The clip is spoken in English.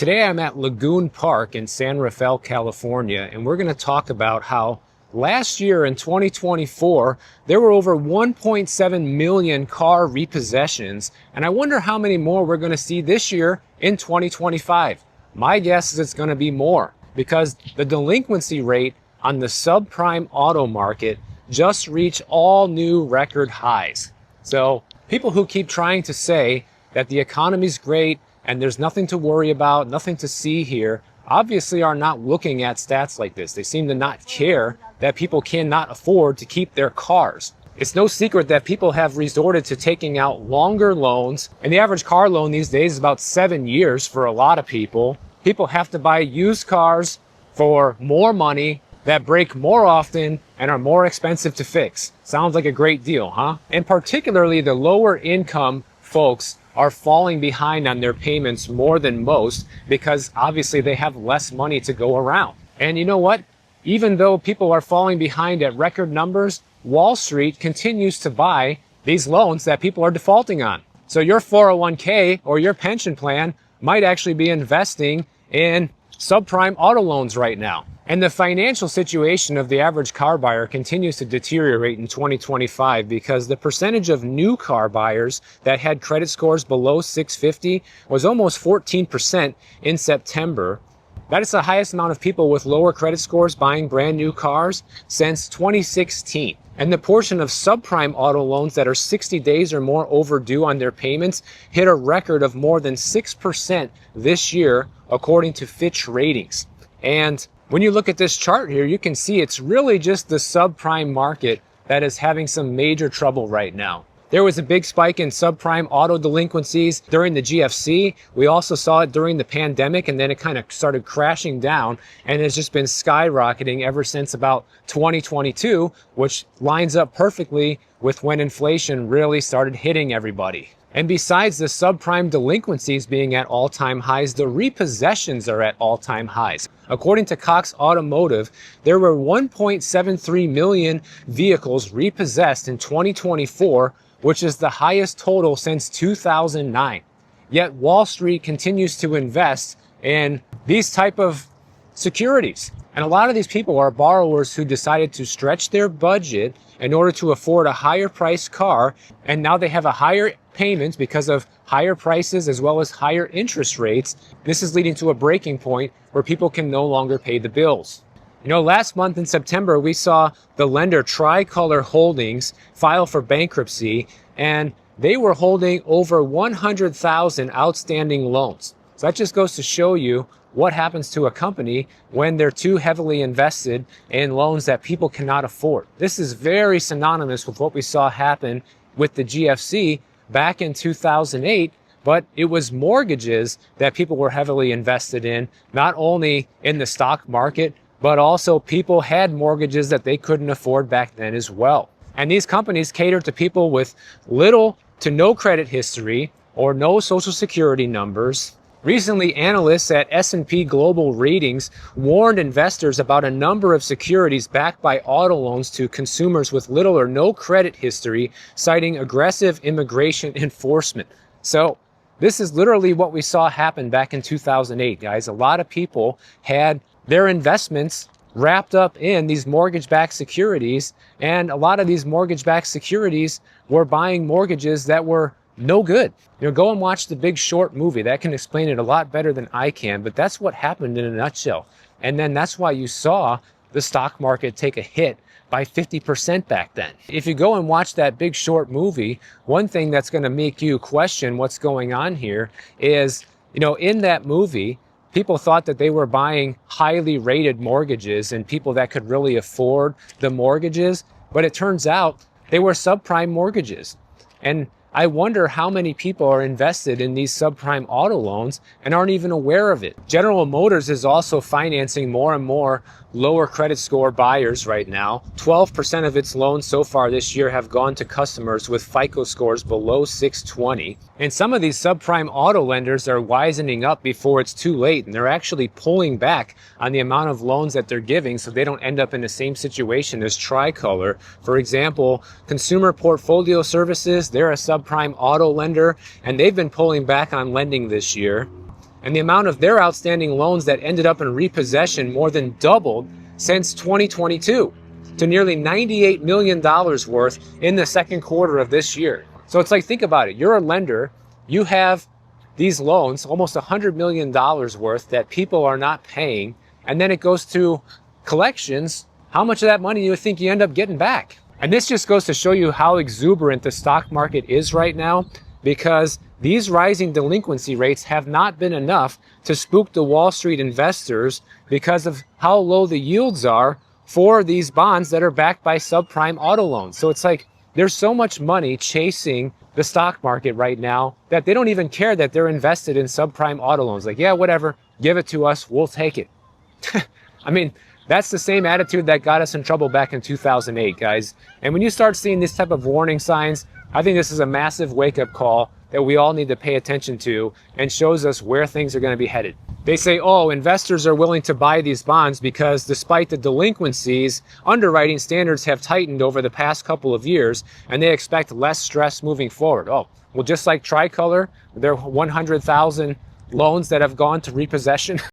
Today I'm at Lagoon Park in San Rafael, California, and we're going to talk about how last year in 2024, there were over 1.7 million car repossessions, and I wonder how many more we're going to see this year in 2025. My guess is it's going to be more because the delinquency rate on the subprime auto market just reached all new record highs. So people who keep trying to say that the economy's great and there's nothing to worry about, nothing to see here, obviously are not looking at stats like this. They seem to not care that people cannot afford to keep their cars. It's no secret that people have resorted to taking out longer loans, and the average car loan these days is about 7 years for a lot of people. People have to buy used cars for more money that break more often and are more expensive to fix. Sounds like a great deal, huh? And particularly the lower income folks are falling behind on their payments more than most because obviously they have less money to go around. And you know what? Even though people are falling behind at record numbers, Wall Street continues to buy these loans that people are defaulting on. So your 401k or your pension plan might actually be investing in subprime auto loans right now. And the financial situation of the average car buyer continues to deteriorate in 2025 because the percentage of new car buyers that had credit scores below 650 was almost 14% in September. That is the highest amount of people with lower credit scores buying brand new cars since 2016. And the portion of subprime auto loans that are 60 days or more overdue on their payments hit a record of more than 6% this year, according to Fitch Ratings. And when you look at this chart here, you can see it's really just the subprime market that is having some major trouble right now. There was a big spike in subprime auto delinquencies during the GFC. We also saw it during the pandemic, and then it kind of started crashing down and has just been skyrocketing ever since about 2022, which lines up perfectly with when inflation really started hitting everybody. And besides the subprime delinquencies being at all-time highs, the repossessions are at all-time highs. According to Cox Automotive, there were 1.73 million vehicles repossessed in 2024, which is the highest total since 2009. Yet Wall Street continues to invest in these type of securities. And a lot of these people are borrowers who decided to stretch their budget in order to afford a higher priced car, and now they have a higher payment because of higher prices as well as higher interest rates. This is leading to a breaking point where people can no longer pay the bills. You know, last month in September, we saw the lender Tricolor Holdings file for bankruptcy, and they were holding over 100,000 outstanding loans. So that just goes to show you what happens to a company when they're too heavily invested in loans that people cannot afford. This is very synonymous with what we saw happen with the GFC back in 2008, but it was mortgages that people were heavily invested in, not only in the stock market, but also people had mortgages that they couldn't afford back then as well. And these companies cater to people with little to no credit history or no social security numbers. Recently, analysts at S&P Global Ratings warned investors about a number of securities backed by auto loans to consumers with little or no credit history, citing aggressive immigration enforcement. So this is literally what we saw happen back in 2008, guys. A lot of people had their investments wrapped up in these mortgage-backed securities, and a lot of these mortgage-backed securities were buying mortgages that were no good. You know, go and watch The Big Short movie. That can explain it a lot better than I can, but that's what happened in a nutshell. And then that's why you saw the stock market take a hit by 50% back then. If you go and watch that Big Short movie, one thing that's going to make you question what's going on here is, you know, in that movie, people thought that they were buying highly rated mortgages and people that could really afford the mortgages, but it turns out they were subprime mortgages. And I wonder how many people are invested in these subprime auto loans and aren't even aware of it. General Motors is also financing more and more lower credit score buyers right now. 12% of its loans so far this year have gone to customers with FICO scores below 620. And some of these subprime auto lenders are wisening up before it's too late, and they're actually pulling back on the amount of loans that they're giving so they don't end up in the same situation as Tricolor. For example, Consumer Portfolio Services, they're a subprime auto lender, and they've been pulling back on lending this year. And the amount of their outstanding loans that ended up in repossession more than doubled since 2022 to nearly $98 million worth in the second quarter of this year. So it's like, think about it. You're a lender. You have these loans, almost $100 million worth, that people are not paying. And then it goes to collections. How much of that money do you think you end up getting back? And this just goes to show you how exuberant the stock market is right now, because these rising delinquency rates have not been enough to spook the Wall Street investors because of how low the yields are for these bonds that are backed by subprime auto loans. So it's like there's so much money chasing the stock market right now that they don't even care that they're invested in subprime auto loans. Like, yeah, whatever, give it to us, we'll take it. I mean, that's the same attitude that got us in trouble back in 2008, guys. And when you start seeing this type of warning signs, I think this is a massive wake-up call that we all need to pay attention to and shows us where things are going to be headed. They say, oh, investors are willing to buy these bonds because despite the delinquencies, underwriting standards have tightened over the past couple of years and they expect less stress moving forward. Oh, well, just like Tricolor, their 100,000 loans that have gone to repossession,